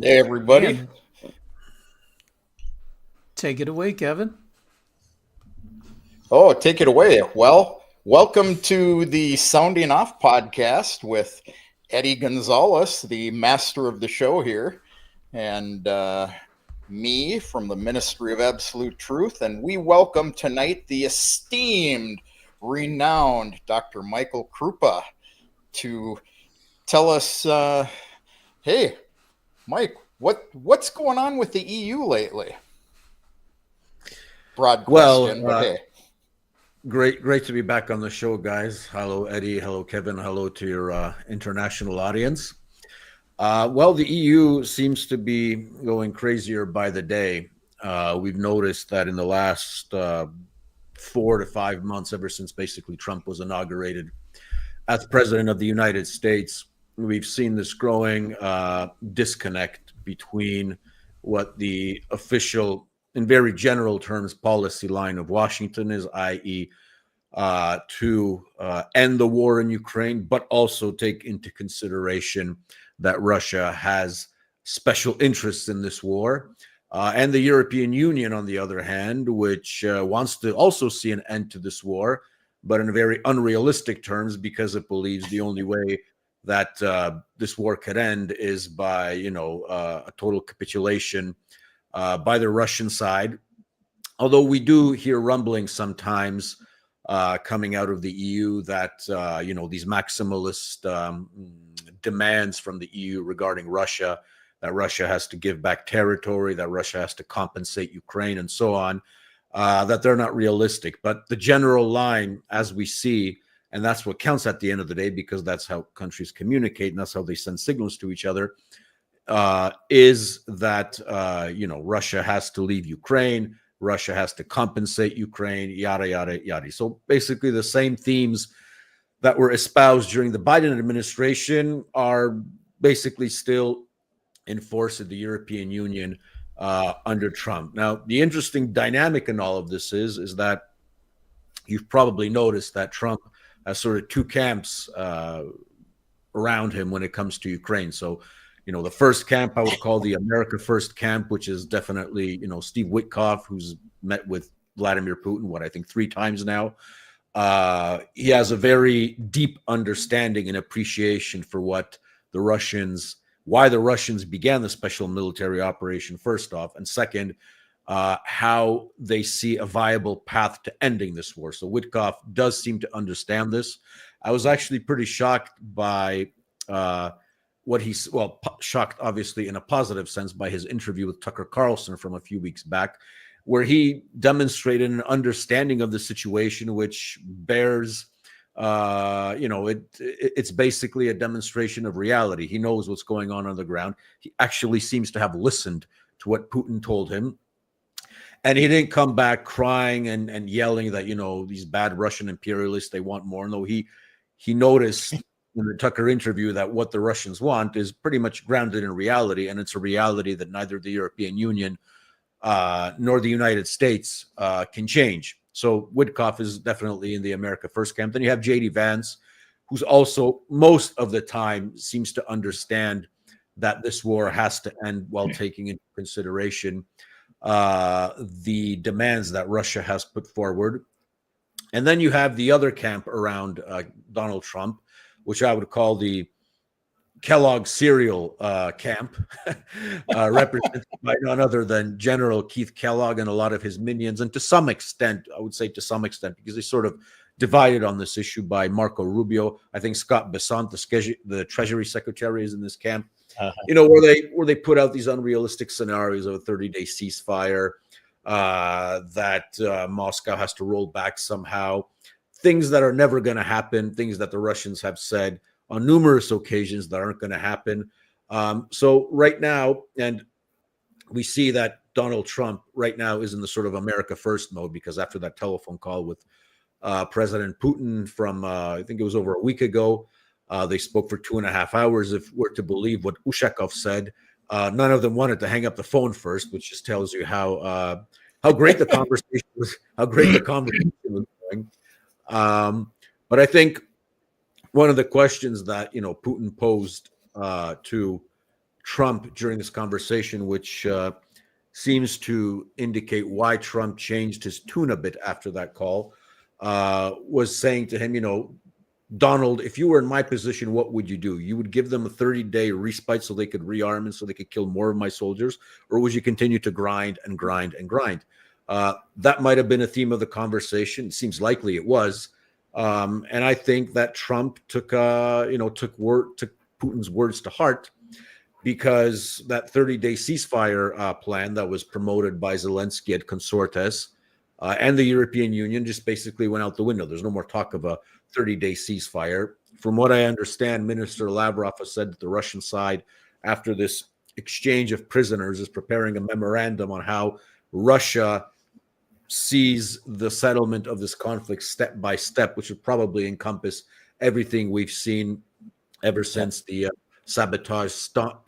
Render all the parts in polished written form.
Hey, everybody. And take it away, Kevin. Oh, take it away. Well, welcome to the Sounding Off podcast with Eddie Gonzales, the master of the show here, and me from the Ministry of Absolute Truth. And we welcome tonight the esteemed, renowned Dr. Michael Krupa to tell us, hey, Mike, what's going on with the EU lately? Broad Well, question, but hey. great to be back on the show, guys. Hello, Eddie. Hello, Kevin. Hello to your international audience. Well, the EU seems to be going crazier by the day. We've noticed that in the last 4 to 5 months, ever since basically Trump was inaugurated as president of the United States, we've seen this growing disconnect between what the official, in very general terms, policy line of Washington is, i.e., to end the war in Ukraine, but also take into consideration that Russia has special interests in this war. And the European Union, on the other hand, which wants to also see an end to this war, but in very unrealistic terms, because it believes the only way that this war could end is by, a total capitulation by the Russian side. Although we do hear rumblings sometimes coming out of the EU that these maximalist demands from the EU regarding Russia, that Russia has to give back territory, that Russia has to compensate Ukraine, and so on, that they're not realistic. But the general line, as we see, and that's what counts at the end of the day, because that's how countries communicate and that's how they send signals to each other, is that Russia has to leave Ukraine, Russia has to compensate Ukraine, yada yada yada. So basically, the same themes that were espoused during the Biden administration are basically still in force in the European Union under Trump. Now, the interesting dynamic in all of this is that you've probably noticed that Trump has sort of two camps around him when it comes to Ukraine. So, the first camp I would call the America First camp, which is definitely, Steve Witkoff, who's met with Vladimir Putin, I think 3 times now. He has a very deep understanding and appreciation for why the Russians began the special military operation, first off, and second, how they see a viable path to ending this war. So Witkoff does seem to understand this. I was actually pretty shocked by shocked obviously in a positive sense by his interview with Tucker Carlson from a few weeks back, where he demonstrated an understanding of the situation, which bears, it's basically a demonstration of reality. He knows what's going on the ground. He actually seems to have listened to what Putin told him. And he didn't come back crying and yelling that, these bad Russian imperialists, they want more. No, he noticed in the Tucker interview that what the Russians want is pretty much grounded in reality. And it's a reality that neither the European Union nor the United States can change. So Witkoff is definitely in the America First camp. Then you have J.D. Vance, who's also most of the time seems to understand that this war has to end while taking into consideration the demands that Russia has put forward. And then you have the other camp around Donald Trump, which I would call the Kellogg cereal camp, represented by none other than General Keith Kellogg and a lot of his minions. And to some extent, I would say to some extent, because they sort of divided on this issue by Marco Rubio. I think Scott Bessent, the Treasury Secretary, is in this camp. Where they put out these unrealistic scenarios of a 30-day ceasefire, that Moscow has to roll back somehow, things that are never going to happen, things that the Russians have said on numerous occasions that aren't going to happen. So right now, and we see that Donald Trump right now is in the sort of America First mode, because after that telephone call with President Putin from, I think it was over a week ago, they spoke for 2.5 hours. If we're to believe what Ushakov said, none of them wanted to hang up the phone first, which just tells you how great the conversation was, going. But I think one of the questions that Putin posed to Trump during this conversation, which seems to indicate why Trump changed his tune a bit after that call, was saying to him, Donald, if you were in my position, what would you do? You would give them a 30-day respite so they could rearm and so they could kill more of my soldiers, or would you continue to grind and grind and grind? That might have been a theme of the conversation. It seems likely it was, and I think that Trump took Putin's words to heart, because that 30-day ceasefire plan that was promoted by Zelensky at Consortes and the European Union just basically went out the window. There's no more talk of a 30-day ceasefire. From what I understand, Minister Lavrov has said that the Russian side, after this exchange of prisoners, is preparing a memorandum on how Russia sees the settlement of this conflict step by step, which would probably encompass everything we've seen ever since the sabotage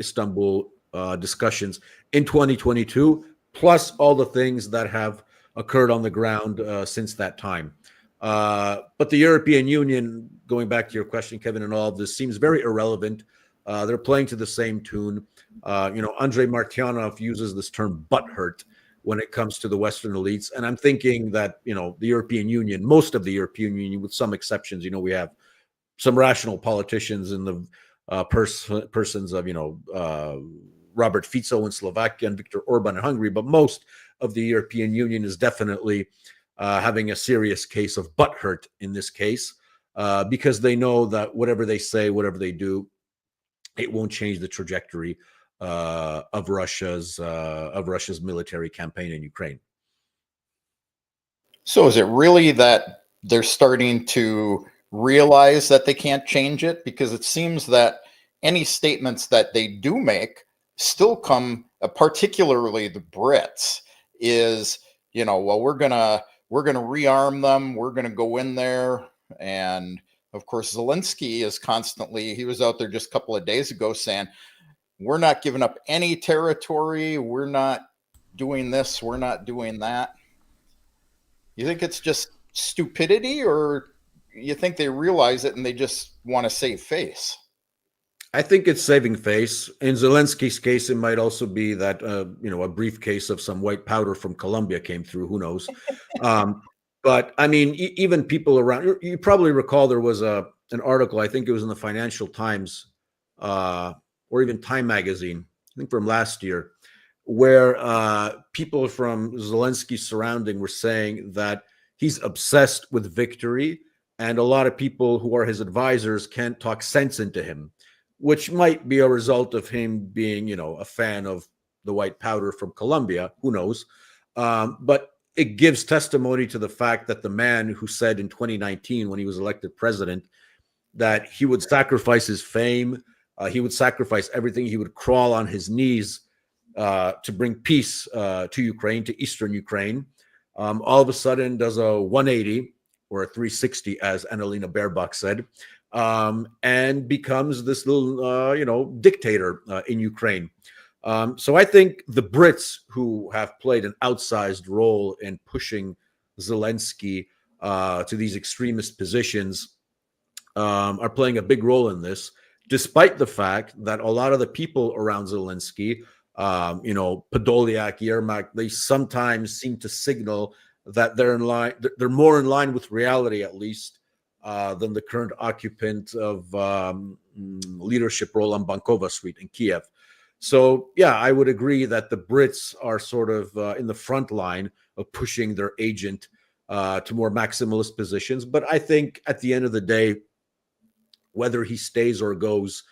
Istanbul discussions in 2022, plus all the things that have occurred on the ground since that time. But the European Union, going back to your question, Kevin, and all of this seems very irrelevant. They're playing to the same tune. Andrei Martyanov uses this term butthurt when it comes to the Western elites. And I'm thinking that, the European Union, most of the European Union, with some exceptions, we have some rational politicians in the persons of, Robert Fico in Slovakia and Viktor Orban in Hungary, but most of the European Union is definitely having a serious case of butthurt in this case, because they know that whatever they say, whatever they do, it won't change the trajectory of Russia's military campaign in Ukraine. So is it really that they're starting to realize that they can't change it? Because it seems that any statements that they do make still come, particularly the Brits, is, well, we're gonna rearm them, we're gonna go in there. And of course, Zelensky is constantly, he was out there just a couple of days ago saying, we're not giving up any territory, we're not doing this, we're not doing that. You think it's just stupidity, or you think they realize it and they just want to save face? I think it's saving face. In Zelensky's case, it might also be that, a briefcase of some white powder from Colombia came through. Who knows? But I mean, even people around, you probably recall there was an article, I think it was in the Financial Times or even Time Magazine, I think from last year, where people from Zelensky's surrounding were saying that he's obsessed with victory, and a lot of people who are his advisors can't talk sense into him, which might be a result of him being, a fan of the white powder from Colombia. Who knows? But it gives testimony to the fact that the man who said in 2019, when he was elected president, that he would sacrifice his fame, he would sacrifice everything, he would crawl on his knees to bring peace to Ukraine, to Eastern Ukraine, all of a sudden does a 180 or a 360, as Annalena Baerbock said, and becomes this little, dictator in Ukraine. So I think the Brits, who have played an outsized role in pushing Zelensky to these extremist positions, are playing a big role in this, despite the fact that a lot of the people around Zelensky, Podolyak, Yermak, they sometimes seem to signal that they're in line. They're more in line with reality, at least, than the current occupant of leadership role on Bankova Street in Kiev. So, yeah, I would agree that the Brits are sort of in the front line of pushing their agent to more maximalist positions. But I think at the end of the day, whether he stays or goes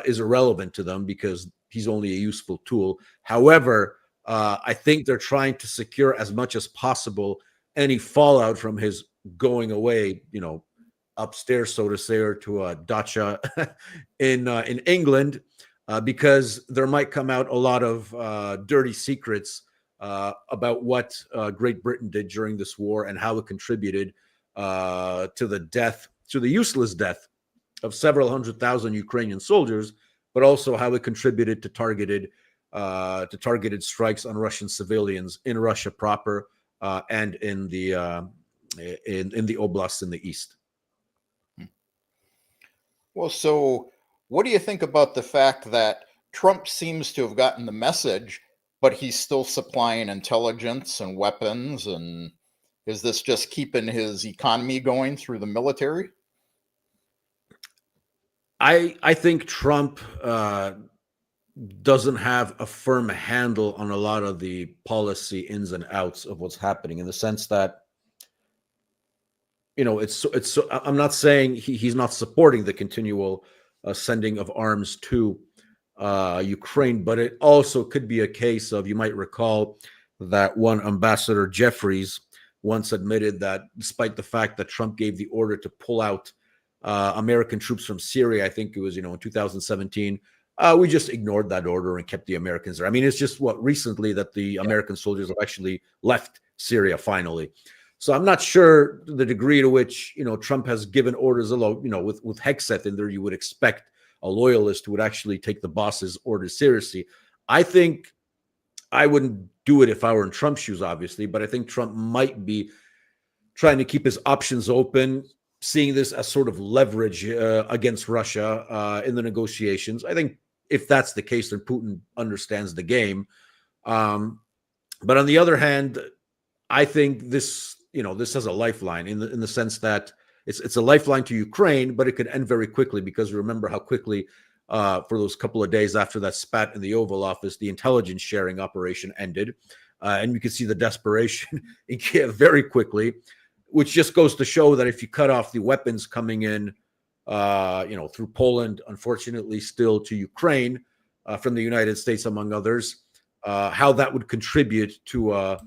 is irrelevant to them, because he's only a useful tool. However, I think they're trying to secure as much as possible any fallout from his going away, upstairs, so to say, or to a dacha in England, because there might come out a lot of dirty secrets about what Great Britain did during this war and how it contributed to the useless death of several 100,000 Ukrainian soldiers, but also how it contributed to targeted strikes on Russian civilians in Russia proper and in the oblasts in the east. Well, so what do you think about the fact that Trump seems to have gotten the message, but he's still supplying intelligence and weapons. And is this just keeping his economy going through the military? I think Trump doesn't have a firm handle on a lot of the policy ins and outs of what's happening, in the sense that, I'm not saying he's not supporting the continual sending of arms to Ukraine, but it also could be a case of, you might recall that one Ambassador Jeffries once admitted that despite the fact that Trump gave the order to pull out American troops from Syria, I think it was, in 2017, we just ignored that order and kept the Americans there. I mean, it's just recently that the American soldiers have actually left Syria finally. So I'm not sure the degree to which, Trump has given orders, although, with Hegseth in there, you would expect a loyalist who would actually take the boss's orders seriously. I think I wouldn't do it if I were in Trump's shoes, obviously, but I think Trump might be trying to keep his options open, seeing this as sort of leverage against Russia in the negotiations. I think if that's the case, then Putin understands the game. But on the other hand, I think this has a lifeline in the sense that it's a lifeline to Ukraine, but it could end very quickly, because remember how quickly, for those couple of days after that spat in the Oval Office, the intelligence sharing operation ended. And you can see the desperation in Kiev very quickly, which just goes to show that if you cut off the weapons coming in, through Poland, unfortunately still to Ukraine, from the United States, among others, how that would contribute to a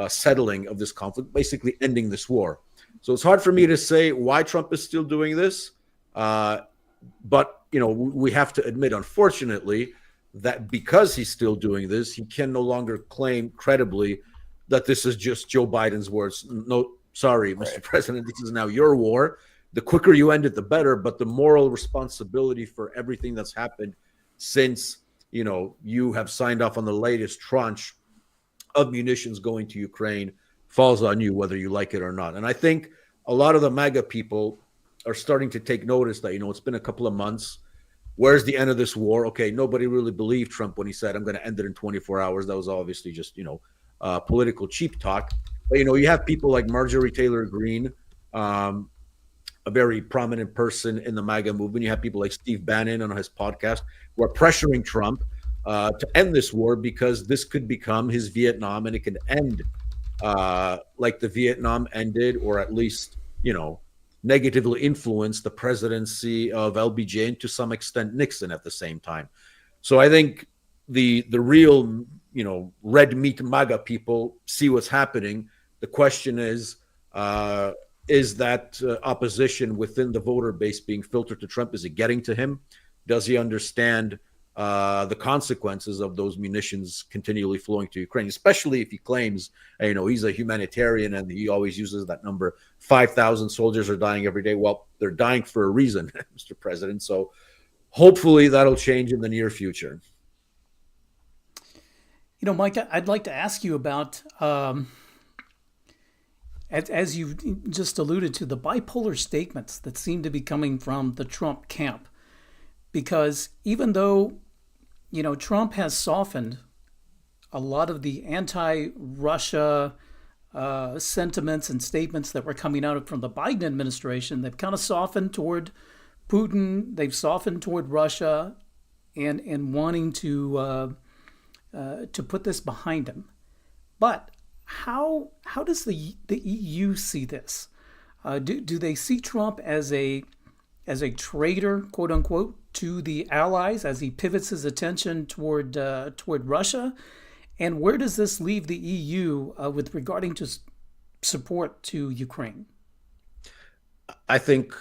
settling of this conflict, basically ending this war. So it's hard for me to say why Trump is still doing this. But, we have to admit, unfortunately, that because he's still doing this, he can no longer claim credibly that this is just Joe Biden's words. No, sorry, Mr. President, this is now your war. The quicker you end it, the better. But the moral responsibility for everything that's happened since, you have signed off on the latest tranche of munitions going to Ukraine falls on you, whether you like it or not. And I think a lot of the MAGA people are starting to take notice that, it's been a couple of months. Where's the end of this war? Okay, nobody really believed Trump when he said, I'm going to end it in 24 hours. That was obviously just, political cheap talk. But, you have people like Marjorie Taylor Greene, a very prominent person in the MAGA movement. You have people like Steve Bannon on his podcast who are pressuring Trump to end this war, because this could become his Vietnam, and it could end like the Vietnam ended, or at least, negatively influence the presidency of LBJ and to some extent Nixon at the same time. So I think the real, red meat MAGA people see what's happening. The question is that opposition within the voter base being filtered to Trump? Is it getting to him? Does he understand the consequences of those munitions continually flowing to Ukraine, especially if he claims, he's a humanitarian, and he always uses that number, 5,000 soldiers are dying every day. Well, they're dying for a reason, Mr. President. So hopefully that'll change in the near future. Mike, I'd like to ask you about, as you just alluded to, the bipolar statements that seem to be coming from the Trump camp. Because even though, Trump has softened a lot of the anti-Russia sentiments and statements that were coming out from the Biden administration, they've kind of softened toward Putin. They've softened toward Russia, and wanting to put this behind him. But how does the EU see this? Do they see Trump as a traitor, quote unquote, to the allies as he pivots his attention toward Russia? And where does this leave the EU with regarding to support to Ukraine? I think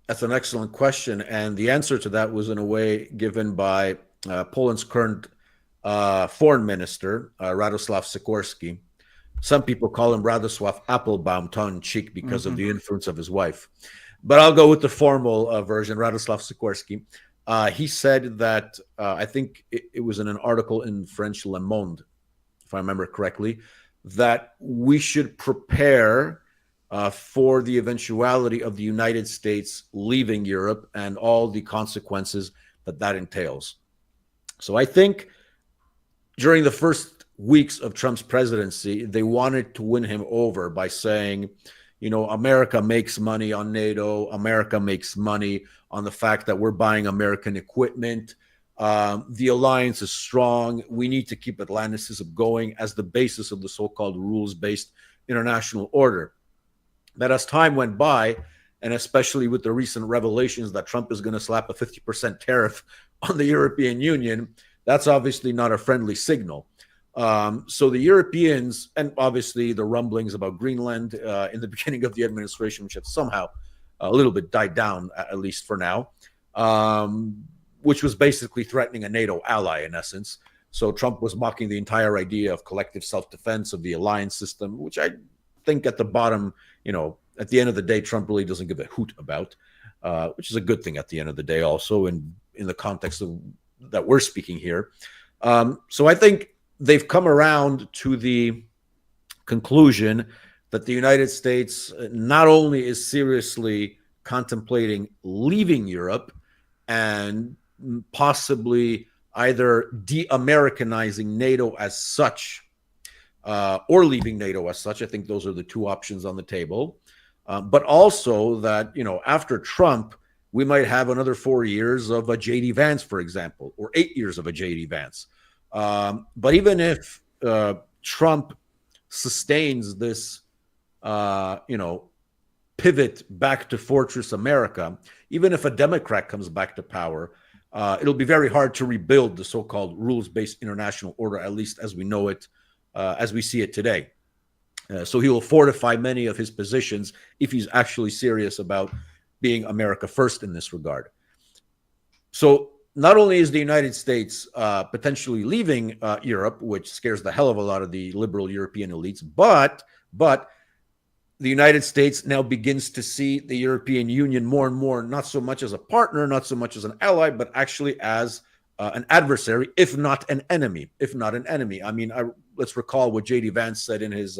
that's an excellent question. And the answer to that was in a way given by Poland's current foreign minister, Radosław Sikorski. Some people call him Radosław Applebaum, tongue-in-cheek, because of the influence of his wife. But I'll go with the formal version, Radosław Sikorski. He said that, I think it was in an article in French Le Monde, if I remember correctly, that we should prepare for the eventuality of the United States leaving Europe and all the consequences that entails. So I think during the first weeks of Trump's presidency, they wanted to win him over by saying, America makes money on NATO. America makes money on the fact that we're buying American equipment. The alliance is strong. We need to keep Atlanticism going as the basis of the so-called rules-based international order. But as time went by, and especially with the recent revelations that Trump is going to slap a 50% tariff on the European Union, that's obviously not a friendly signal. So the Europeans, and obviously the rumblings about Greenland in the beginning of the administration, which have somehow a little bit died down, at least for now, which was basically threatening a NATO ally in essence. So Trump was mocking the entire idea of collective self-defense, of the alliance system, which I think at the bottom, at the end of the day, Trump really doesn't give a hoot about, which is a good thing at the end of the day also in the context of that we're speaking here. So I think they've come around to the conclusion that the United States not only is seriously contemplating leaving Europe and possibly either de-Americanizing NATO as such or leaving NATO as such. I think those are the two options on the table. But also that, after Trump, we might have another 4 years of a J.D. Vance, for example, or 8 years of a J.D. Vance. But even if Trump sustains this, pivot back to Fortress America, even if a Democrat comes back to power, it'll be very hard to rebuild the so-called rules-based international order, at least as we know it, as we see it today. So he will fortify many of his positions if he's actually serious about being America first in this regard. So not only is the United States potentially leaving Europe, which scares the hell of a lot of the liberal European elites, but the United States now begins to see the European Union more and more, not so much as a partner, not so much as an ally, but actually as an adversary, if not an enemy. I mean, let's recall what J.D. Vance said in his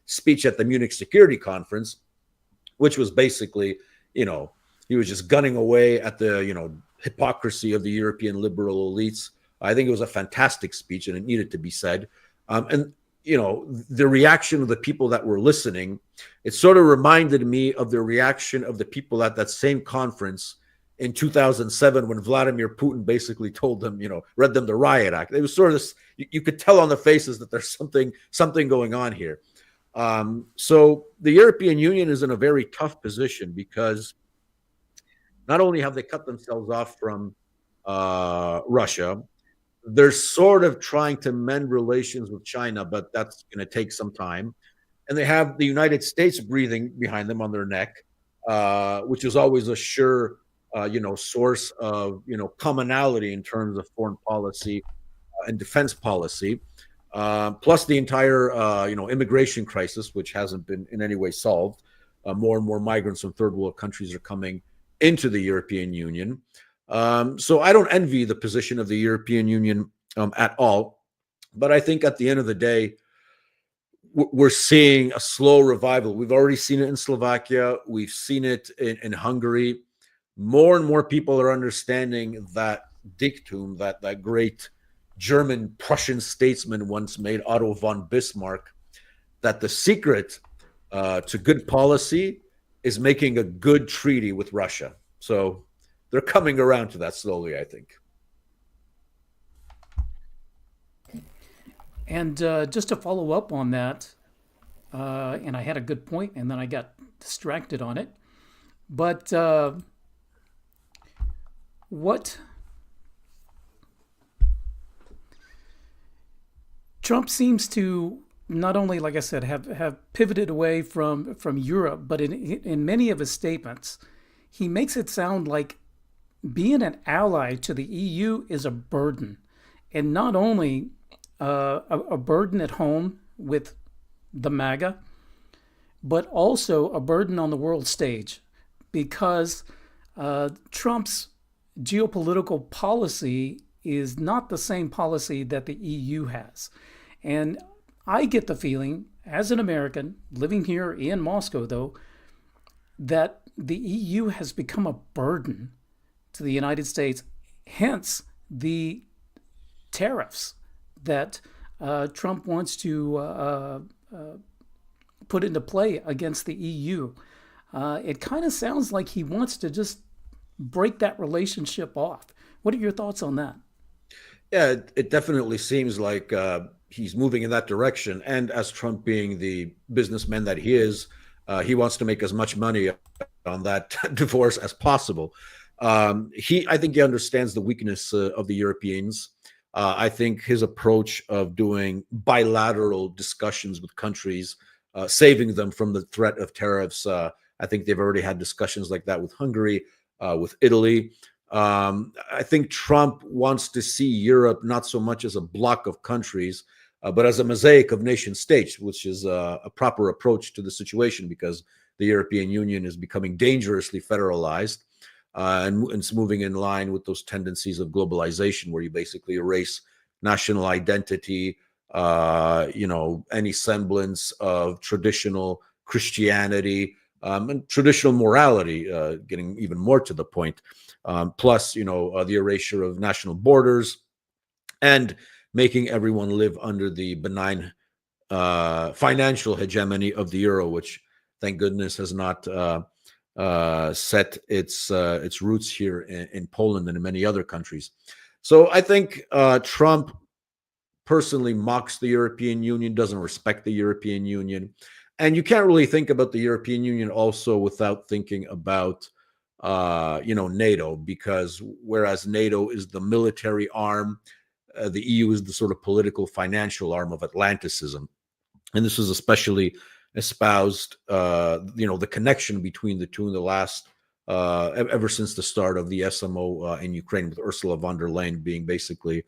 speech at the Munich Security Conference, which was basically, he was just gunning away at the, hypocrisy of the European liberal elites. I think it was a fantastic speech and it needed to be said. And the reaction of the people that were listening, it sort of reminded me of the reaction of the people at that same conference in 2007 when Vladimir Putin basically told them, read them the riot act. It was sort of this, you could tell on the faces that there's something going on here. So the European Union is in a very tough position because not only have they cut themselves off from Russia, they're sort of trying to mend relations with China, but that's going to take some time. And they have the United States breathing behind them on their neck, which is always a sure, source of, commonality in terms of foreign policy and defense policy, plus the entire, immigration crisis, which hasn't been in any way solved. More and more migrants from third world countries are coming into the European Union. So I don't envy the position of the European Union at all. But I think at the end of the day, we're seeing a slow revival. We've already seen it in Slovakia. We've seen it in Hungary. More and more people are understanding that dictum that great German Prussian statesman once made, Otto von Bismarck, that the secret to good policy is making a good treaty with Russia. So they're coming around to that slowly, I think. And just to follow up on that, and I had a good point, and then I got distracted on it. But what Trump seems to not only, like I said, have pivoted away from Europe, but in many of his statements, he makes it sound like being an ally to the EU is a burden, and not only a burden at home with the MAGA, but also a burden on the world stage, because Trump's geopolitical policy is not the same policy that the EU has. And I get the feeling, as an American living here in Moscow, though, that the EU has become a burden to the United States, hence the tariffs that Trump wants to put into play against the EU. It kind of sounds like he wants to just break that relationship off. What are your thoughts on that? Yeah, it definitely seems like he's moving in that direction. And as Trump being the businessman that he wants to make as much money on that divorce as possible. I think he understands the weakness of the Europeans. I think his approach of doing bilateral discussions with countries, saving them from the threat of tariffs. I think they've already had discussions like that with Hungary, with Italy. I think Trump wants to see Europe not so much as a block of countries, but as a mosaic of nation states, which is a proper approach to the situation, because the European Union is becoming dangerously federalized, and it's moving in line with those tendencies of globalization, where you basically erase national identity, any semblance of traditional Christianity, and traditional morality, getting even more to the point. Plus, the erasure of national borders, and making everyone live under the benign financial hegemony of the euro, which, thank goodness, has not set its roots here in Poland and in many other countries. So I think Trump personally mocks the European Union, doesn't respect the European Union. And you can't really think about the European Union also without thinking about NATO, because whereas NATO is the military arm, the EU is the sort of political financial arm of Atlanticism. And this is especially espoused, the connection between the two in the last, ever since the start of the SMO in Ukraine, with Ursula von der Leyen being basically,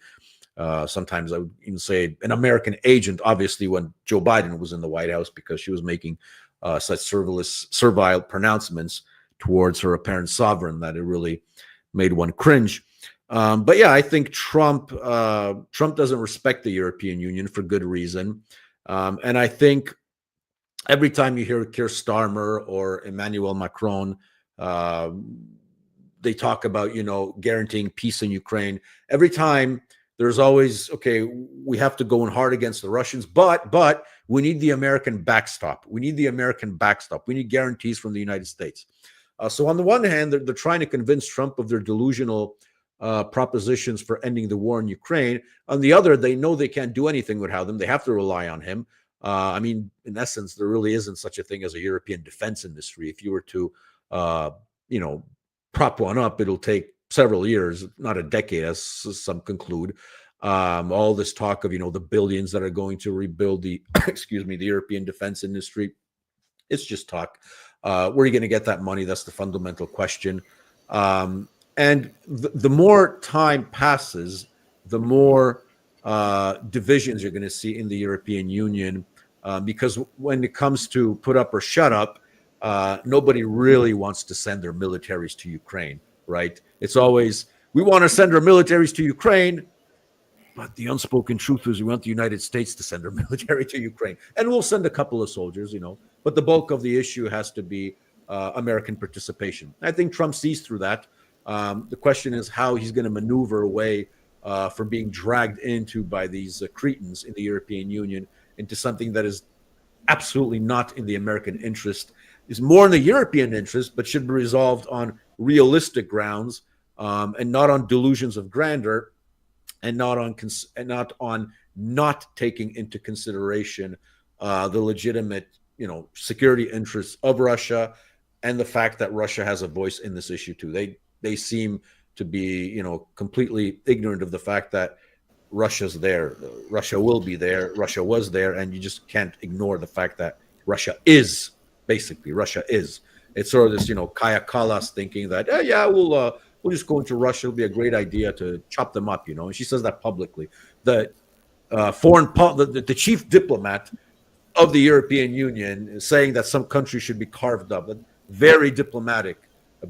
sometimes I would even say, an American agent, obviously, when Joe Biden was in the White House, because she was making such servile pronouncements towards her apparent sovereign that it really made one cringe. But yeah, I think Trump doesn't respect the European Union for good reason. And I think every time you hear Keir Starmer or Emmanuel Macron, they talk about, guaranteeing peace in Ukraine. Every time there's always, okay, we have to go in hard against the Russians, but we need the American backstop. We need the American backstop. We need guarantees from the United States. So on the one hand, they're trying to convince Trump of their delusional propositions for ending the war in Ukraine. On the other, they know they can't do anything without them. They have to rely on him. In essence, there really isn't such a thing as a European defense industry. If you were to, prop one up, it'll take several years, not a decade, as some conclude. All this talk of, the billions that are going to rebuild the, the European defense industry, it's just talk. Where are you going to get that money? That's the fundamental question. And the more time passes, the more divisions you're going to see in the European Union, because when it comes to put up or shut up, nobody really wants to send their militaries to Ukraine, right? It's always, we want to send our militaries to Ukraine, but the unspoken truth is we want the United States to send our military to Ukraine. And we'll send a couple of soldiers, but the bulk of the issue has to be American participation. I think Trump sees through that. The question is how he's going to maneuver away from being dragged into by these cretins in the European Union into something that is absolutely not in the American interest, is more in the European interest, but should be resolved on realistic grounds, and not on delusions of grandeur, and not on not taking into consideration the legitimate, security interests of Russia, and the fact that Russia has a voice in this issue too. They seem to be, completely ignorant of the fact that Russia's there. Russia will be there. Russia was there, and you just can't ignore the fact that Russia is. Basically, Russia is. It's sort of this, Kaya Kallas thinking that, we'll just go into Russia. It'll be a great idea to chop them up, And she says that publicly. The the chief diplomat of the European Union is saying that some countries should be carved up. Very diplomatic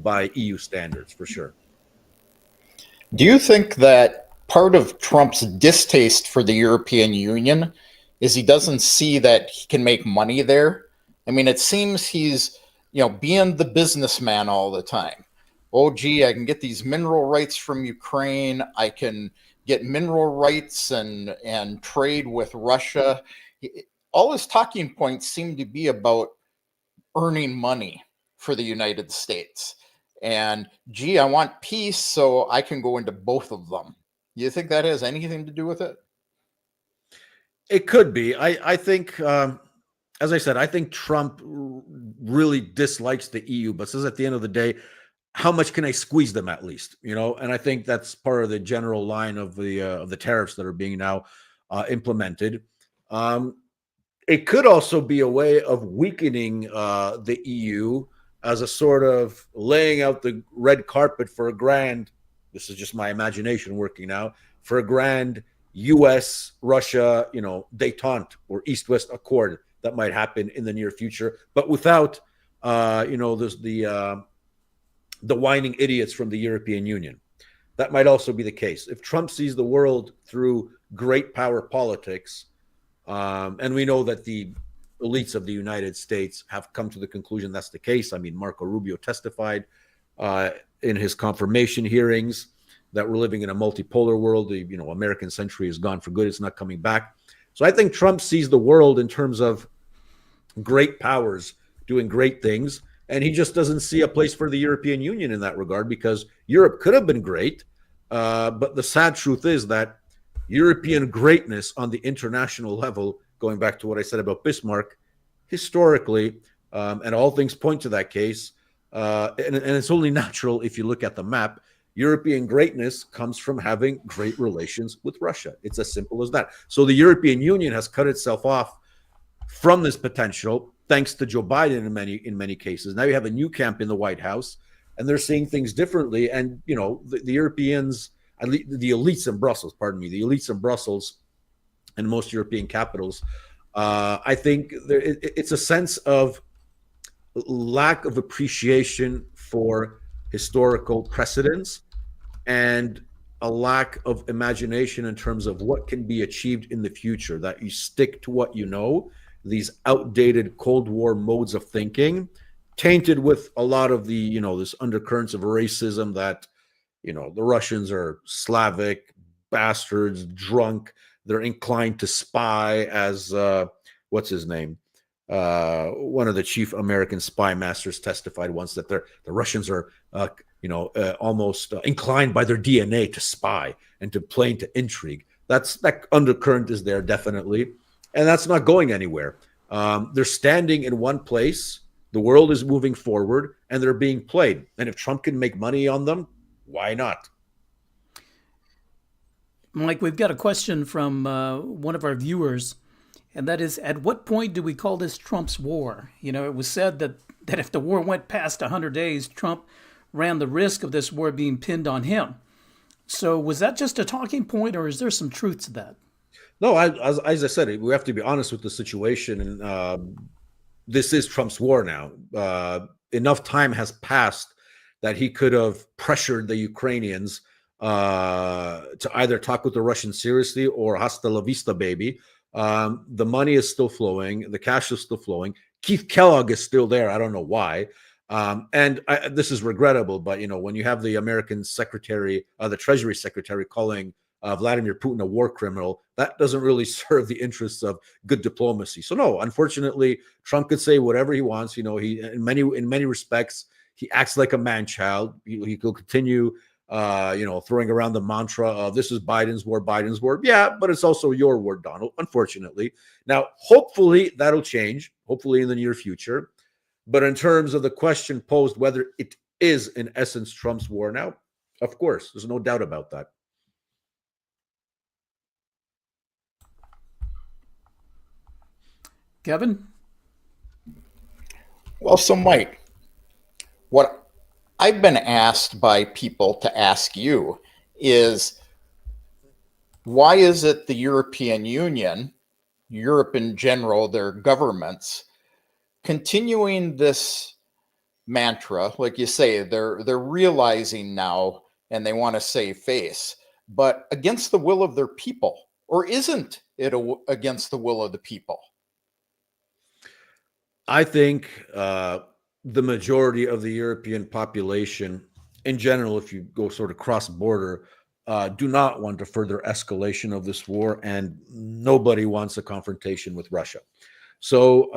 by EU standards, for sure. Do you think that part of Trump's distaste for the European Union is he doesn't see that he can make money there? It seems he's, being the businessman all the time. oh, gee, I can get these mineral rights from Ukraine. I can get mineral rights and trade with Russia. All his talking points seem to be about earning money for the United States. And gee, I want peace, so I can go into both of them. You think that has anything to do with it? It could be. I think, as I said, I think Trump really dislikes the EU, but says at the end of the day, how much can I squeeze them at least? And I think that's part of the general line of the tariffs that are being now implemented. It could also be a way of weakening the EU as a sort of laying out the red carpet for a grand. This is just my imagination working now, for a grand U.S. Russia, détente or East-West Accord that might happen in the near future, but without, there's the whining idiots from the European Union. That might also be the case if Trump sees the world through great power politics, and we know that the elites of the United States have come to the conclusion that's the case. I mean, Marco Rubio testified in his confirmation hearings that we're living in a multipolar world. The American century is gone for good. It's not coming back. So I think Trump sees the world in terms of great powers doing great things, and he just doesn't see a place for the European Union in that regard, because Europe could have been great, but the sad truth is that European greatness on the international level, going back to what I said about Bismarck, historically, and all things point to that case, and it's only natural if you look at the map, European greatness comes from having great relations with Russia. It's as simple as that. So the European Union has cut itself off from this potential, thanks to Joe Biden in many cases. Now you have a new camp in the White House, and they're seeing things differently. And the Europeans, the elites in Brussels, the elites in Brussels and most European capitals, I think it's a sense of lack of appreciation for historical precedents and a lack of imagination in terms of what can be achieved in the future, that you stick to what you know, these outdated Cold War modes of thinking, tainted with a lot of the, this undercurrents of racism that, the Russians are Slavic bastards, drunk. They're inclined to spy, as what's his name? One of the chief American spy masters testified once that the Russians are, almost inclined by their DNA to spy and to play into intrigue. That undercurrent is there definitely, and that's not going anywhere. They're standing in one place. The world is moving forward, and they're being played. And if Trump can make money on them, why not? Mike, we've got a question from one of our viewers, and that is, at what point do we call this Trump's war? It was said that if the war went past 100 days, Trump ran the risk of this war being pinned on him. So was that just a talking point, or is there some truth to that? No, as I said, we have to be honest with the situation, and this is Trump's war now. Enough time has passed that he could have pressured the Ukrainians to either talk with the Russians seriously or hasta la vista, baby. The money is still flowing. The cash is still flowing. Keith Kellogg is still there. I don't know why. This is regrettable, but when you have the American secretary, the Treasury secretary, calling Vladimir Putin a war criminal, that doesn't really serve the interests of good diplomacy. So no, unfortunately, Trump could say whatever he wants. He in many respects, he acts like a man-child. He will continue, throwing around the mantra of this is Biden's war. Yeah, but it's also your war, Donald, unfortunately. Now, hopefully that'll change, hopefully in the near future. But in terms of the question posed, whether it is in essence Trump's war now, of course, there's no doubt about that. Kevin? Well, so Mike, what I've been asked by people to ask you is, why is it the European Union, Europe in general, their governments, continuing this mantra? Like you say, they're realizing now and they want to save face, but against the will of their people? Or isn't it against the will of the people? I think the majority of the European population in general, if you go sort of cross-border, do not want a further escalation of this war, and nobody wants a confrontation with Russia. So,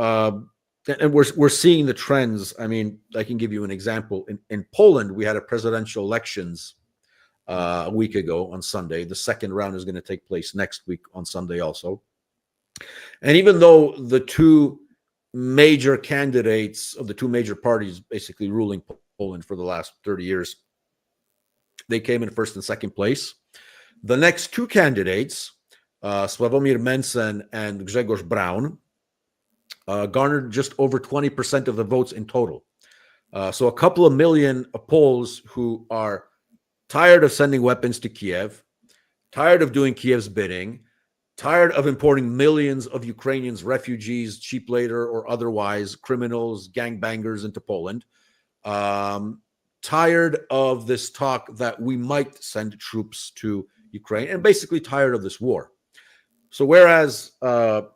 and we're seeing the trends. I mean, I can give you an example. In Poland, we had a presidential elections a week ago on Sunday. The second round is going to take place next week on Sunday also. And even though the two major candidates of the two major parties basically ruling Poland for the last 30 years, they came in first and second place. The next two candidates, Sławomir Mencen and Grzegorz Braun, garnered just over 20% of the votes in total. So a couple of million Poles who are tired of sending weapons to Kiev, tired of doing Kiev's bidding, tired of importing millions of Ukrainians, refugees, cheap labor or otherwise, criminals, gangbangers into Poland, tired of this talk that we might send troops to Ukraine, and basically tired of this war. So whereas a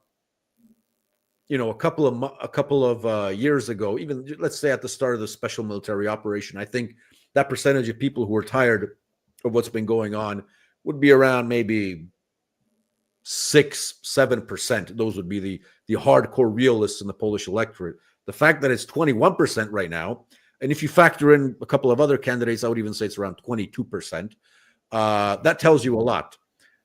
couple of years ago, even let's say at the start of the special military operation, I think that percentage of people who are tired of what's been going on would be around maybe 6-7%. Those would be the hardcore realists in the Polish electorate. The fact that it's 21% right now, and if you factor in a couple of other candidates, I would even say it's around 22%. That tells you a lot.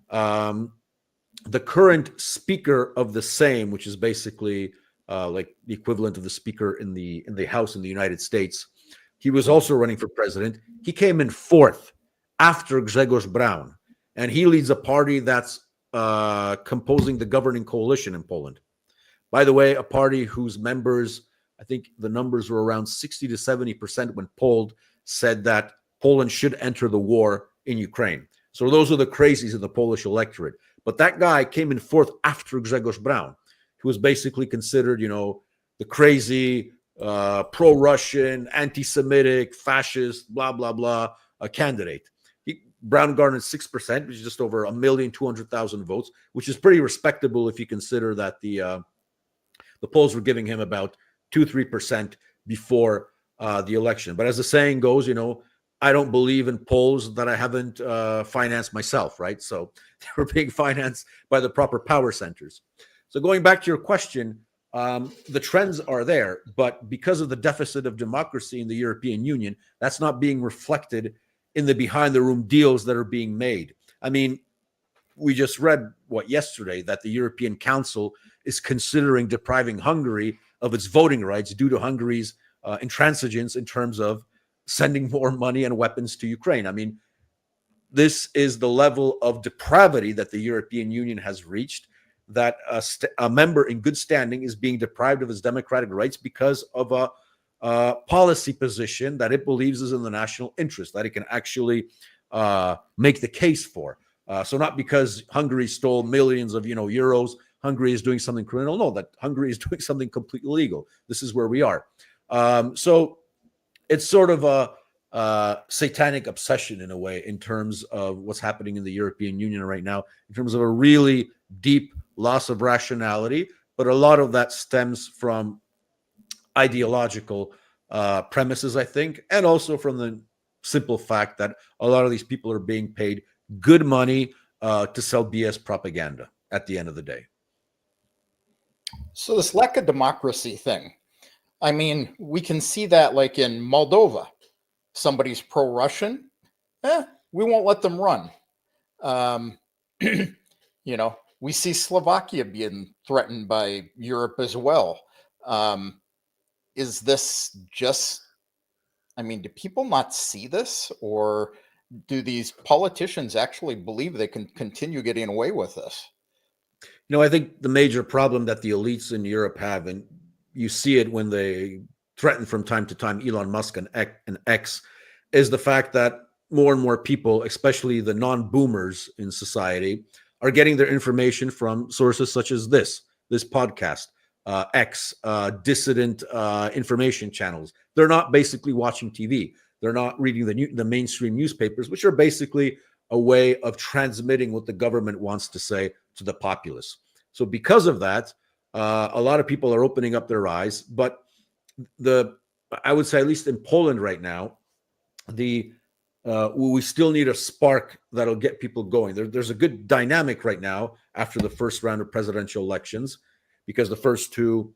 The current Speaker of the Sejm, which is basically like the equivalent of the Speaker in the House in the United States, he was also running for president. He came in fourth after Grzegorz Braun, and he leads a party that's composing the governing coalition in Poland. By the way, a party whose members, I think the numbers were around 60 to 70% when polled, said that Poland should enter the war in Ukraine. So those are the crazies in the Polish electorate. But that guy came in fourth after Grzegorz Braun, who was basically considered, the crazy, pro-Russian, anti-Semitic, fascist, blah, blah, blah, candidate. Braun garnered 6%, which is just over 1,200,000 votes, which is pretty respectable if you consider that the polls were giving him about 2-3% before the election. But as the saying goes, I don't believe in polls that I haven't financed myself, right? So they were being financed by the proper power centers. So going back to your question, the trends are there, but because of the deficit of democracy in the European Union, that's not being reflected in the behind-the-room deals that are being made. I mean, we just read yesterday that the European Council is considering depriving Hungary of its voting rights due to Hungary's intransigence in terms of sending more money and weapons to Ukraine. I mean, this is the level of depravity that the European Union has reached, that a member in good standing is being deprived of his democratic rights because of a policy position that it believes is in the national interest, that it can actually make the case for. So not because Hungary stole millions of euros, Hungary is doing something criminal. No, that Hungary is doing something completely legal. This is where we are. So it's sort of a satanic obsession in a way in terms of what's happening in the European Union right now, in terms of a really deep loss of rationality. But a lot of that stems from ideological premises, I think, and also from the simple fact that a lot of these people are being paid good money to sell BS propaganda at the end of the day. So this lack of democracy thing, I mean, we can see that like in Moldova. Somebody's pro-Russian, we won't let them run. We see Slovakia being threatened by Europe as well. Is this just, do people not see this, or do these politicians actually believe they can continue getting away with this? I think the major problem that the elites in Europe have, and you see it when they threaten from time to time Elon Musk and X, is the fact that more and more people, especially the non-boomers in society, are getting their information from sources such as this podcast, X, dissident information channels. They're not basically watching TV. They're not reading the mainstream newspapers, which are basically a way of transmitting what the government wants to say to the populace. So because of that, a lot of people are opening up their eyes. But I would say, at least in Poland right now, we still need a spark that'll get people going. There's a good dynamic right now after the first round of presidential elections, because the first two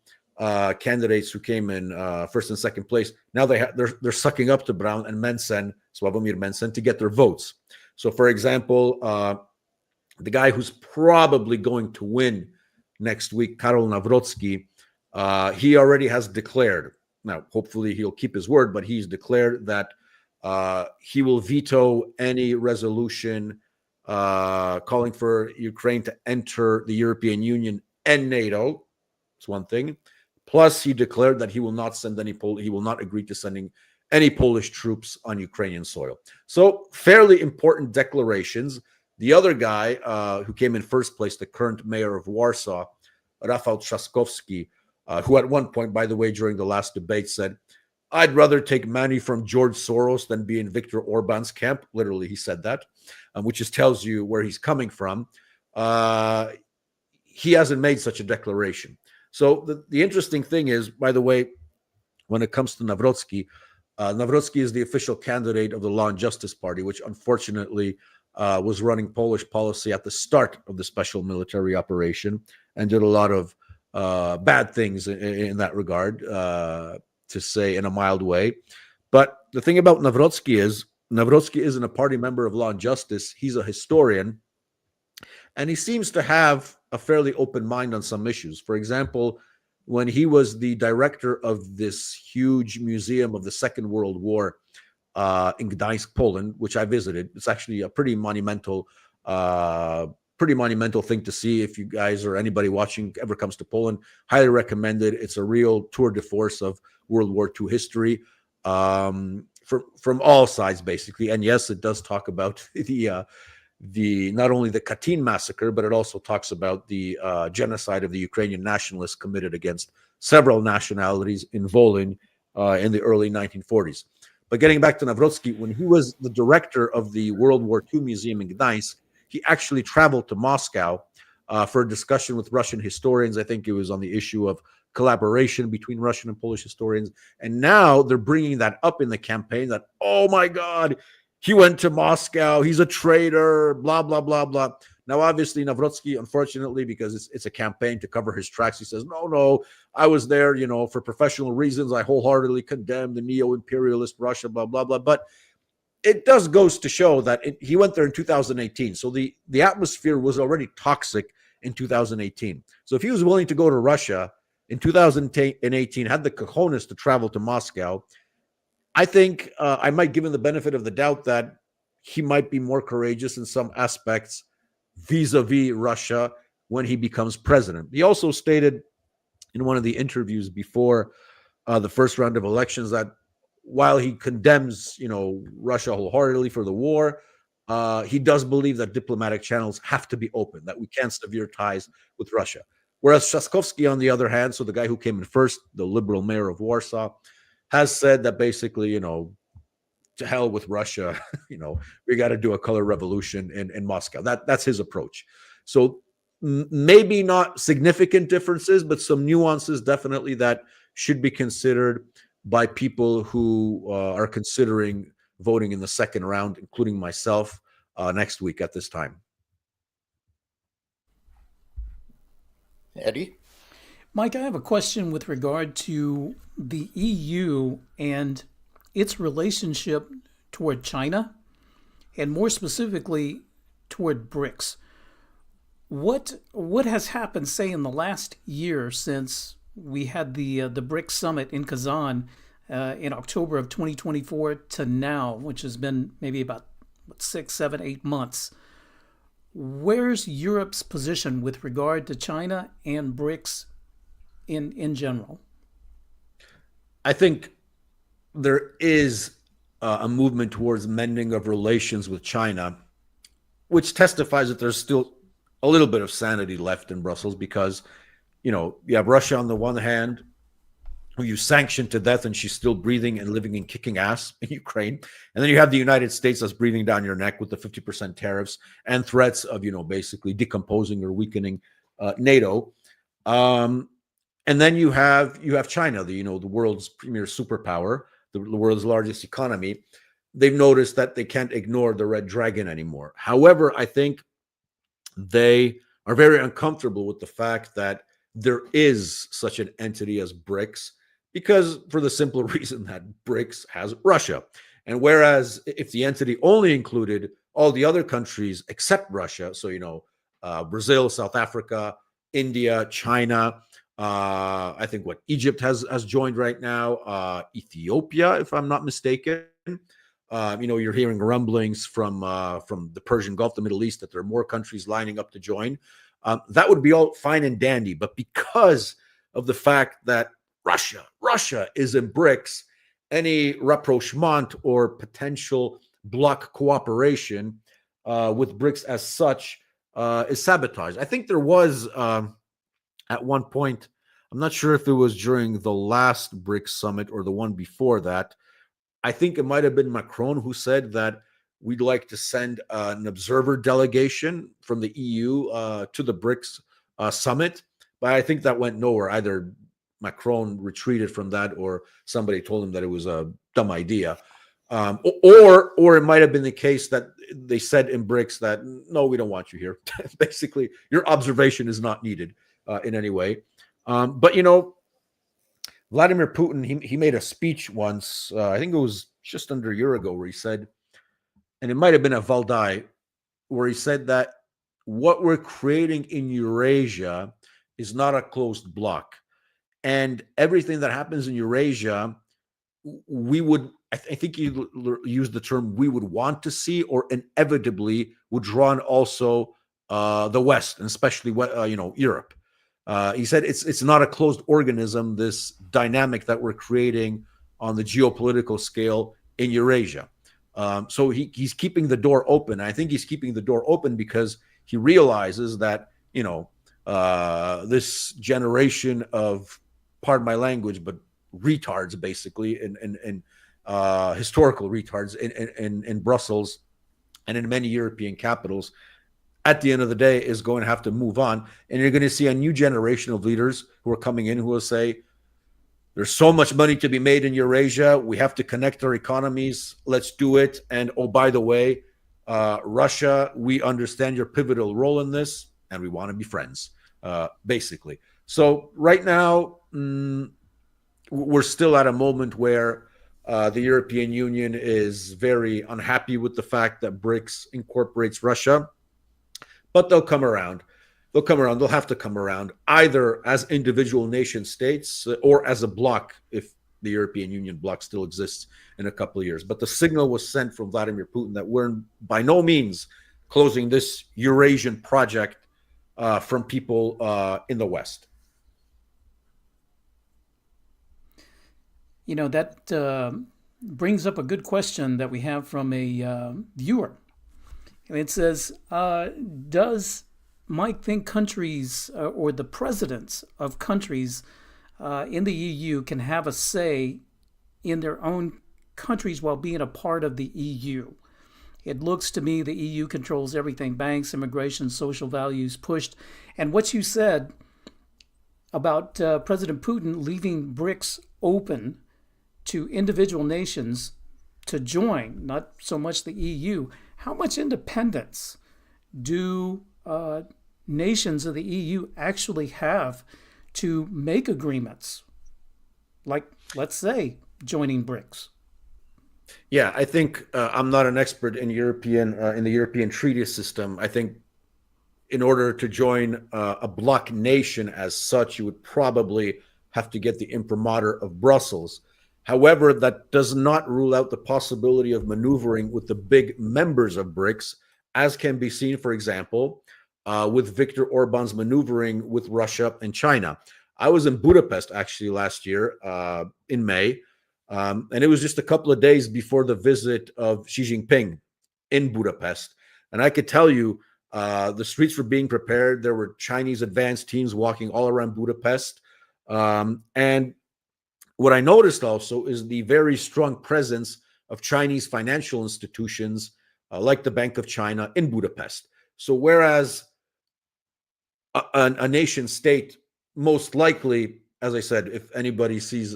candidates who came in first and second place, now they're sucking up to Brown and Sławomir Mencen, to get their votes. So, for example, the guy who's probably going to win next week, Karol Nawrocki, he already has declared. Now, hopefully he'll keep his word, but he's declared that he will veto any resolution calling for Ukraine to enter the European Union and NATO. It's one thing. Plus, he declared that he will not send he will not agree to sending any Polish troops on Ukrainian soil. So, fairly important declarations. The other guy who came in first place, the current mayor of Warsaw, Rafał Trzaskowski, who at one point, by the way, during the last debate said, "I'd rather take money from George Soros than be in Viktor Orban's camp." Literally, he said that, which just tells you where he's coming from. He hasn't made such a declaration. So the interesting thing is, by the way, when it comes to Nawrocki, Nawrocki is the official candidate of the Law and Justice Party, which unfortunately was running Polish policy at the start of the special military operation and did a lot of bad things in that regard, to say in a mild way. But the thing about Nawrocki isn't a party member of Law and Justice. He's a historian, and he seems to have a fairly open mind on some issues. For example, when he was the director of this huge museum of the Second World War in Gdańsk, Poland, which I visited, it's actually a pretty monumental thing to see. If you guys or anybody watching ever comes to Poland, highly recommend it. It's a real tour de force of World War II history, from all sides, basically. And yes, it does talk about the not only the Katyn massacre, but it also talks about the genocide of the Ukrainian nationalists committed against several nationalities in Volyn in the early 1940s. But getting back to Nawrocki, when he was the director of the World War II Museum in Gdańsk, he actually traveled to Moscow for a discussion with Russian historians. I think it was on the issue of collaboration between Russian and Polish historians. And now they're bringing that up in the campaign that, oh my God, he went to Moscow, he's a traitor, blah, blah, blah, blah. Now, obviously, Nawrocki, unfortunately, because it's a campaign to cover his tracks, he says, no, I was there, for professional reasons. I wholeheartedly condemn the neo-imperialist Russia, blah, blah, blah. But it goes to show that he went there in 2018. So the atmosphere was already toxic in 2018. So if he was willing to go to Russia in 2018, had the cojones to travel to Moscow, I think I might give him the benefit of the doubt that he might be more courageous in some aspects vis-a-vis Russia when he becomes president. He also stated in one of the interviews before the first round of elections that while he condemns, Russia wholeheartedly for the war, he does believe that diplomatic channels have to be open, that we can't sever ties with Russia. Whereas Trzaskowski, on the other hand, so the guy who came in first, the liberal mayor of Warsaw, has said that basically, to hell with Russia, we got to do a color revolution in Moscow. That's his approach. So maybe not significant differences, but some nuances definitely that should be considered by people who are considering voting in the second round, including myself, next week at this time. Eddie? Mike, I have a question with regard to the EU and its relationship toward China, and more specifically toward BRICS. What has happened, say, in the last year since we had the BRICS summit in Kazan in October of 2024 to now, which has been maybe about 6, 7, 8 months? Where's Europe's position with regard to China and BRICS in general? I think there is a movement towards mending of relations with China, which testifies that there's still a little bit of sanity left in Brussels, because, you have Russia on the one hand, who you sanctioned to death, and she's still breathing and living and kicking ass in Ukraine. And then you have the United States that's breathing down your neck with the 50% tariffs and threats of, basically decomposing or weakening NATO. And then you have China, the world's premier superpower, the world's largest economy, they've noticed that they can't ignore the red dragon anymore. However, I think they are very uncomfortable with the fact that there is such an entity as BRICS, because for the simple reason that BRICS has Russia. And whereas if the entity only included all the other countries except Russia, so, Brazil, South Africa, India, China, I think Egypt has joined right now, Ethiopia, if I'm not mistaken. You're hearing rumblings from the Persian Gulf, the Middle East, that there are more countries lining up to join. That would be all fine and dandy, but because of the fact that Russia is in BRICS, any rapprochement or potential bloc cooperation with BRICS as such is sabotaged. I think there was at one point, I'm not sure if it was during the last BRICS summit or the one before that, I think it might have been Macron who said that we'd like to send an observer delegation from the EU to the BRICS summit. But I think that went nowhere. Either Macron retreated from that or somebody told him that it was a dumb idea. Or it might have been the case that they said in BRICS that, no, we don't want you here. Basically, your observation is not needed in any way. But Vladimir Putin, he made a speech once, I think it was just under a year ago, where he said, and it might have been at Valdai, where he said that what we're creating in Eurasia is not a closed block. And everything that happens in Eurasia, we would, I think he used the term, we would want to see, or inevitably would draw on also the West, and especially Europe. He said it's not a closed organism, this dynamic that we're creating on the geopolitical scale in Eurasia. So he's keeping the door open. I think he's keeping the door open because he realizes that, this generation of, pardon my language, but retards, basically, and historical retards in Brussels and in many European capitals, at the end of the day, is going to have to move on. And you're going to see a new generation of leaders who are coming in who will say, there's so much money to be made in Eurasia. We have to connect our economies. Let's do it. And oh, by the way, Russia, we understand your pivotal role in this, and we want to be friends, basically. So right now, we're still at a moment where the European Union is very unhappy with the fact that BRICS incorporates Russia. But they'll come around. They'll have to come around, either as individual nation states or as a bloc, if the European Union bloc still exists in a couple of years. But the signal was sent from Vladimir Putin that we're by no means closing this Eurasian project from people in the West. That brings up a good question that we have from a viewer. It says, does Mike think countries or the presidents of countries in the EU can have a say in their own countries while being a part of the EU? It looks to me the EU controls everything: banks, immigration, social values pushed. And what you said about President Putin leaving BRICS open to individual nations to join, not so much the EU. How much independence do nations of the EU actually have to make agreements, like, let's say, joining BRICS? Yeah, I think I'm not an expert in the European treaty system. I think in order to join a bloc nation as such, you would probably have to get the imprimatur of Brussels. However, that does not rule out the possibility of maneuvering with the big members of BRICS, as can be seen, for example, with Viktor Orban's maneuvering with Russia and China. I was in Budapest, actually, last year in May, and it was just a couple of days before the visit of Xi Jinping in Budapest. And I could tell you, the streets were being prepared. There were Chinese advanced teams walking all around Budapest. And what I noticed also is the very strong presence of Chinese financial institutions like the Bank of China in Budapest. So whereas a nation state, most likely, as I said, if anybody sees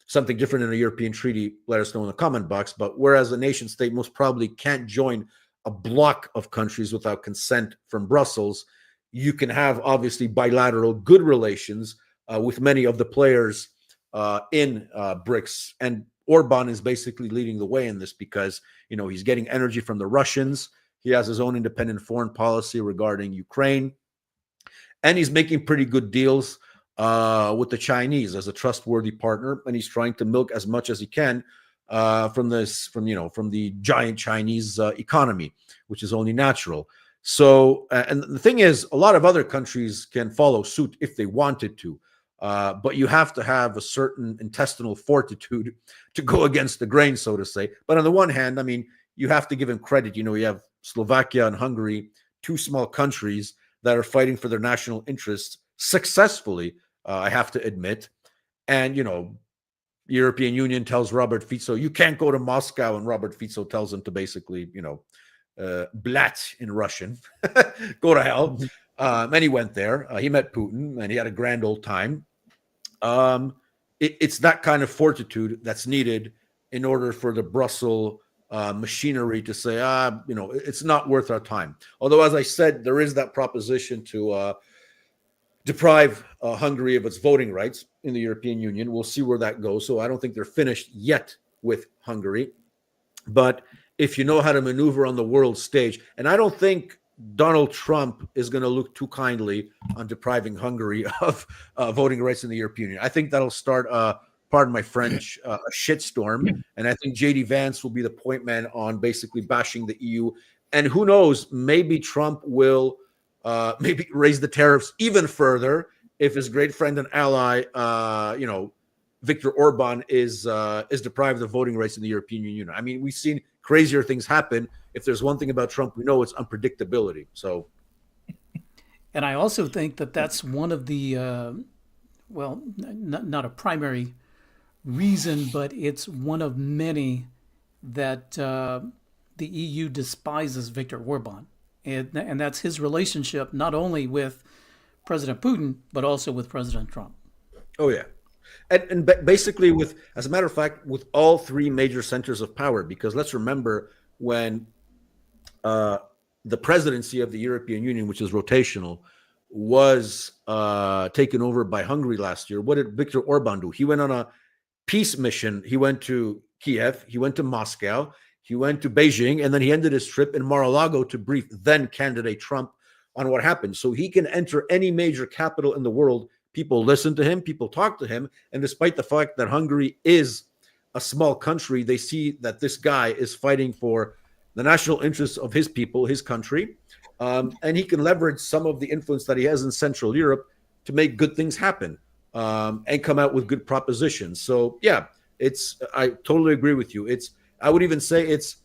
something different in a European treaty, let us know in the comment box. But whereas a nation state most probably can't join a block of countries without consent from Brussels, you can have obviously bilateral good relations with many of the players in BRICS. And Orban is basically leading the way in this because, he's getting energy from the Russians. He has his own independent foreign policy regarding Ukraine. And he's making pretty good deals with the Chinese as a trustworthy partner. And he's trying to milk as much as he can from the giant Chinese economy, which is only natural. So, and the thing is, a lot of other countries can follow suit if they wanted to. But you have to have a certain intestinal fortitude to go against the grain, so to say. But on the one hand, I mean, you have to give him credit. You have Slovakia and Hungary, two small countries that are fighting for their national interests successfully, I have to admit. And, the European Union tells Robert Fico, you can't go to Moscow. And Robert Fico tells him to basically, blat in Russian, go to hell. And he went there. He met Putin and he had a grand old time. It's that kind of fortitude that's needed in order for the Brussels machinery to say, it's not worth our time. Although, as I said, there is that proposition to deprive Hungary of its voting rights in the European Union. We'll see where that goes. So I don't think they're finished yet with Hungary. But if you know how to maneuver on the world stage, and I don't think Donald Trump is going to look too kindly on depriving Hungary of voting rights in the European Union. I think that'll start, pardon my French, a shitstorm. And I think J.D. Vance will be the point man on basically bashing the EU. And who knows, maybe Trump will maybe raise the tariffs even further if his great friend and ally, Viktor Orban is deprived of voting rights in the European Union. I mean, we've seen crazier things happen. If there's one thing about Trump, we know it's unpredictability. So, and I also think that that's one of the, not a primary reason, but it's one of many that the EU despises Viktor Orban. And that's his relationship not only with President Putin, but also with President Trump. Oh, yeah. And basically as a matter of fact, with all three major centers of power, because let's remember when the presidency of the European Union, which is rotational, was taken over by Hungary last year, what did Viktor Orban do? He went on a peace mission. He went to Kiev, he went to Moscow, he went to Beijing, and then he ended his trip in Mar-a-Lago to brief then candidate Trump on what happened. So he can enter any major capital in the world. People listen to him, people talk to him. And despite the fact that Hungary is a small country, they see that this guy is fighting for the national interests of his people, his country. And he can leverage some of the influence that he has in Central Europe to make good things happen and come out with good propositions. So, yeah, I totally agree with you. I would even say it's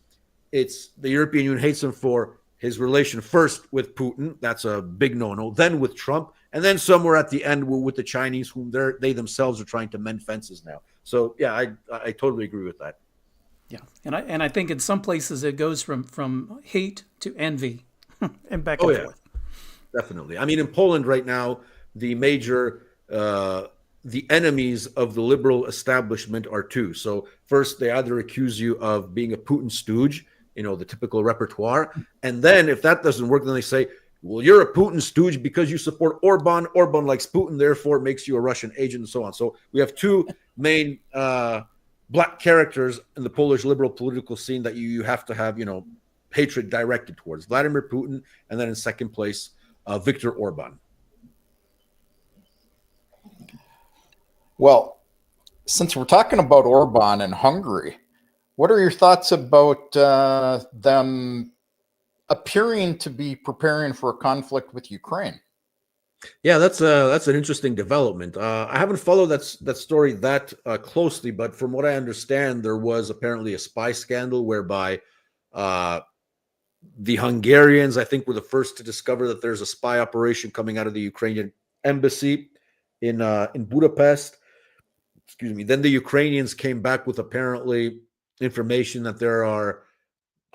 the European Union hates him for his relation first with Putin. That's a big no-no. Then with Trump. And then somewhere at the end with the Chinese, whom they themselves are trying to mend fences now. So, yeah, I totally agree with that. Yeah, and I think in some places it goes from hate to envy and back and forth. Definitely. I mean, in Poland right now, the major the enemies of the liberal establishment are two. So first, they either accuse you of being a Putin stooge, the typical repertoire, and then if that doesn't work, then they say, well, you're a Putin stooge because you support Orban. Orban likes Putin, therefore makes you a Russian agent, and so on. So we have two main black characters in the Polish liberal political scene that you have to have, hatred directed towards. Vladimir Putin, and then in second place, Viktor Orban. Well, since we're talking about Orban and Hungary, what are your thoughts about them appearing to be preparing for a conflict with Ukraine? Yeah, that's an interesting development. I haven't followed that story that closely, but from what I understand, there was apparently a spy scandal whereby the Hungarians, I think, were the first to discover that there's a spy operation coming out of the Ukrainian embassy in Budapest. Excuse me. Then the Ukrainians came back with apparently information that there are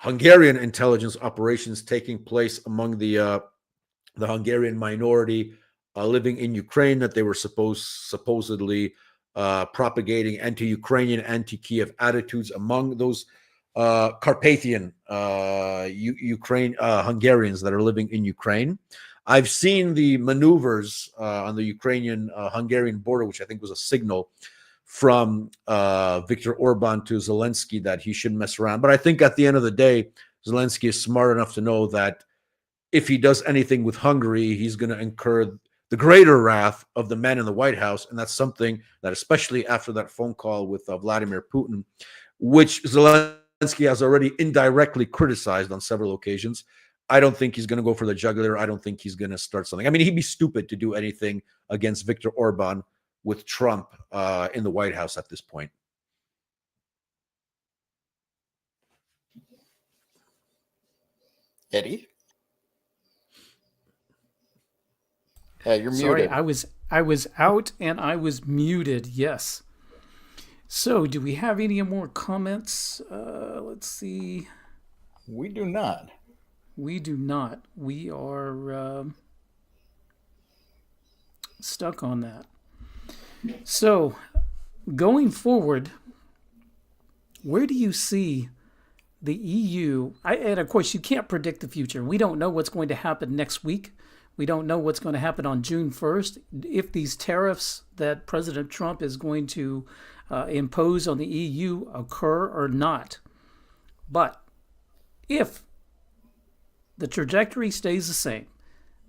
Hungarian intelligence operations taking place among the Hungarian minority living in Ukraine, that they were supposedly propagating anti-Ukrainian, anti-Kiev attitudes among those Carpathian Ukraine Hungarians that are living in Ukraine. I've seen the maneuvers on the Ukrainian-Hungarian border, which I think was a signal from Viktor Orban to Zelensky that he shouldn't mess around. But I think at the end of the day, Zelensky is smart enough to know that if he does anything with Hungary, he's going to incur the greater wrath of the man in the White House. And that's something that, especially after that phone call with Vladimir Putin, which Zelensky has already indirectly criticized on several occasions, I don't think he's going to go for the jugular. I don't think he's going to start something. I mean, he'd be stupid to do anything against Viktor Orban with Trump in the White House at this point. Eddie? Yeah, you're Sorry, muted. I was out and I was muted. Yes. So, do we have any more comments? Let's see. We do not. We do not. We are stuck on that. So, going forward, where do you see the EU? And of course, you can't predict the future. We don't know what's going to happen next week. We don't know what's going to happen on June 1st. If these tariffs that President Trump is going to impose on the EU occur or not. But if the trajectory stays the same,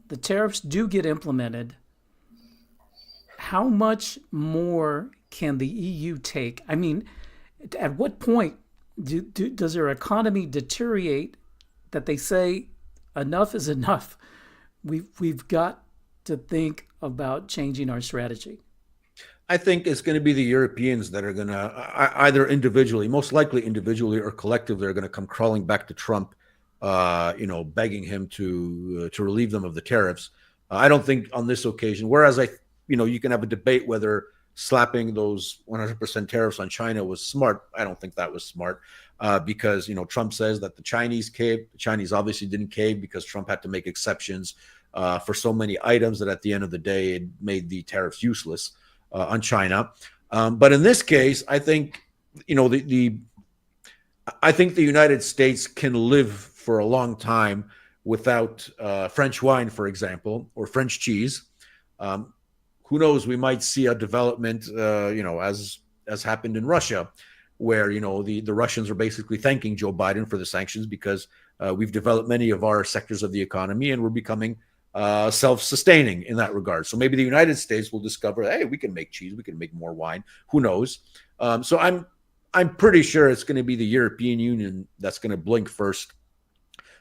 the tariffs do get implemented, how much more can the EU take? I mean, at what point does their economy deteriorate that they say enough is enough? We've got to think about changing our strategy. I think it's going to be the Europeans that are going to either individually, most likely individually or collectively, are going to come crawling back to Trump, begging him to relieve them of the tariffs. I don't think on this occasion, whereas you can have a debate whether slapping those 100% tariffs on China was smart. I don't think that was smart because, Trump says that the Chinese caved. The Chinese obviously didn't cave because Trump had to make exceptions for so many items that at the end of the day, it made the tariffs useless on China. But in this case, I think, I think the United States can live for a long time without French wine, for example, or French cheese. Who knows? We might see a development, as happened in Russia, where the Russians are basically thanking Joe Biden for the sanctions because we've developed many of our sectors of the economy and we're becoming self-sustaining in that regard. So maybe the United States will discover, hey, we can make cheese, we can make more wine. Who knows? So I'm pretty sure it's going to be the European Union that's going to blink first,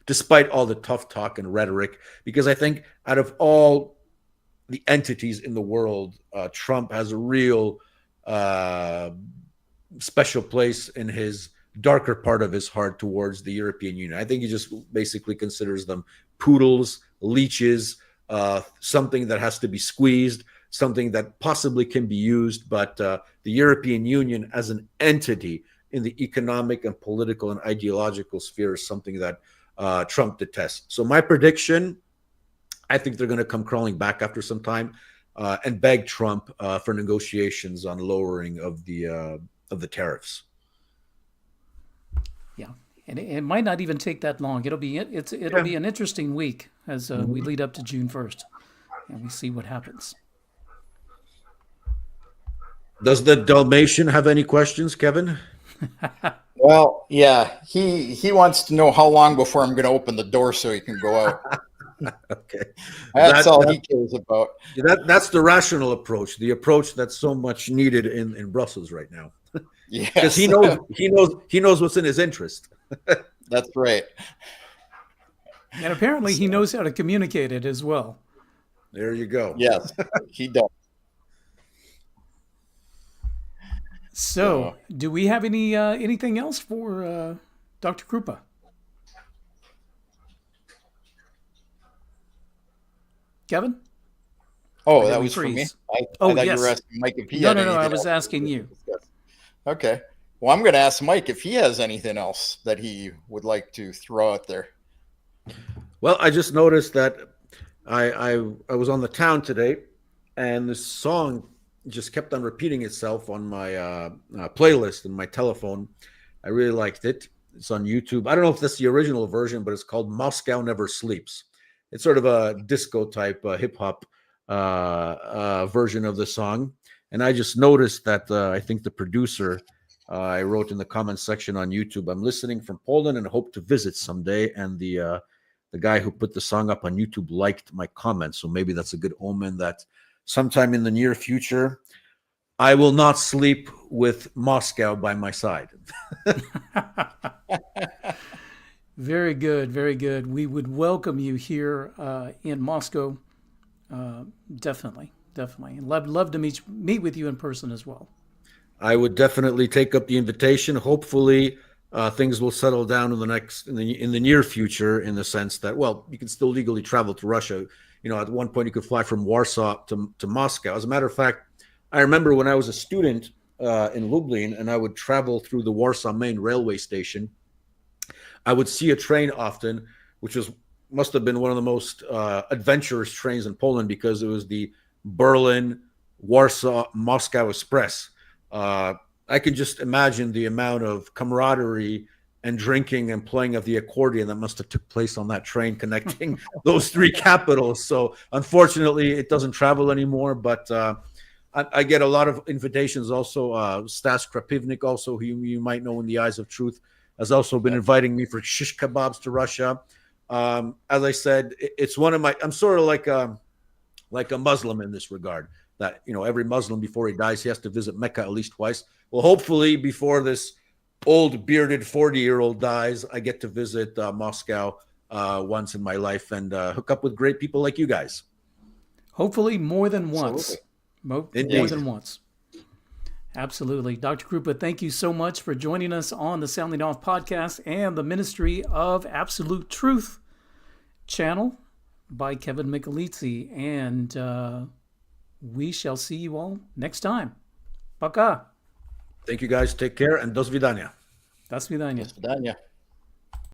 despite all the tough talk and rhetoric, because I think out of all the entities in the world, Trump has a real special place in his darker part of his heart towards the European Union. I think he just basically considers them poodles, leeches, something that has to be squeezed, something that possibly can be used. But the European Union as an entity in the economic and political and ideological sphere is something that Trump detests. So my prediction, I think they're going to come crawling back after some time and beg Trump for negotiations on lowering of the tariffs. Yeah, and it might not even take that long. It'll be an interesting week as we lead up to June 1st, and we see what happens. Does the Dalmatian have any questions, Kevin? Well, yeah, he wants to know how long before I'm going to open the door so he can go out. Okay, that's all he cares about. That's the rational approach, the approach that's so much needed in Brussels right now. Yes. Because he knows what's in his interest. That's right. And apparently he knows how to communicate it as well. There you go. Yes, he does. So, do we have anything else for Dr. Krupa? Kevin? Oh, that was for me? I thought yes. you were asking Mike if he had anything. No, I was asking you. Okay. Well, I'm going to ask Mike if he has anything else that he would like to throw out there. Well, I just noticed that I was on the town today, and this song just kept on repeating itself on my playlist in my telephone. I really liked it. It's on YouTube. I don't know if that's the original version, but it's called Moscow Never Sleeps. It's sort of a disco type hip hop version of the song. And I just noticed that I think the producer, I wrote in the comments section on YouTube, I'm listening from Poland and hope to visit someday. And the guy who put the song up on YouTube liked my comments. So maybe that's a good omen that sometime in the near future, I will not sleep with Moscow by my side. Very good, very good. We would welcome you here in Moscow. Definitely, definitely, and love to meet with you in person as well. I would definitely take up the invitation. Hopefully, things will settle down in the near future, in the sense that, well, you can still legally travel to Russia. You know, at one point you could fly from Warsaw to Moscow. As a matter of fact, I remember when I was a student in Lublin and I would travel through the Warsaw main railway station, I would see a train often, which must have been one of the most adventurous trains in Poland, because it was the Berlin, Warsaw, Moscow Express. I can just imagine the amount of camaraderie and drinking and playing of the accordion that must have took place on that train connecting those three capitals. So unfortunately, it doesn't travel anymore, but I get a lot of invitations also. Stas Krapivnik, also, who you might know in the Eyes of Truth, has also been inviting me for shish kebabs to Russia. As I said, it's one of my, I'm sort of like a Muslim in this regard, that, you know, every Muslim before he dies, he has to visit Mecca at least twice. Well, hopefully before this old bearded 40-year-old dies, I get to visit Moscow once in my life and hook up with great people like you guys. Hopefully more than once. More Indeed. than once. Absolutely. Dr. Krupa, thank you so much for joining us on the Sounding Off podcast and the Ministry of Absolute Truth channel by Kevin Michelizzi. And we shall see you all next time. Пока. Thank you guys. Take care, and do svidania. До свидания. До свидания.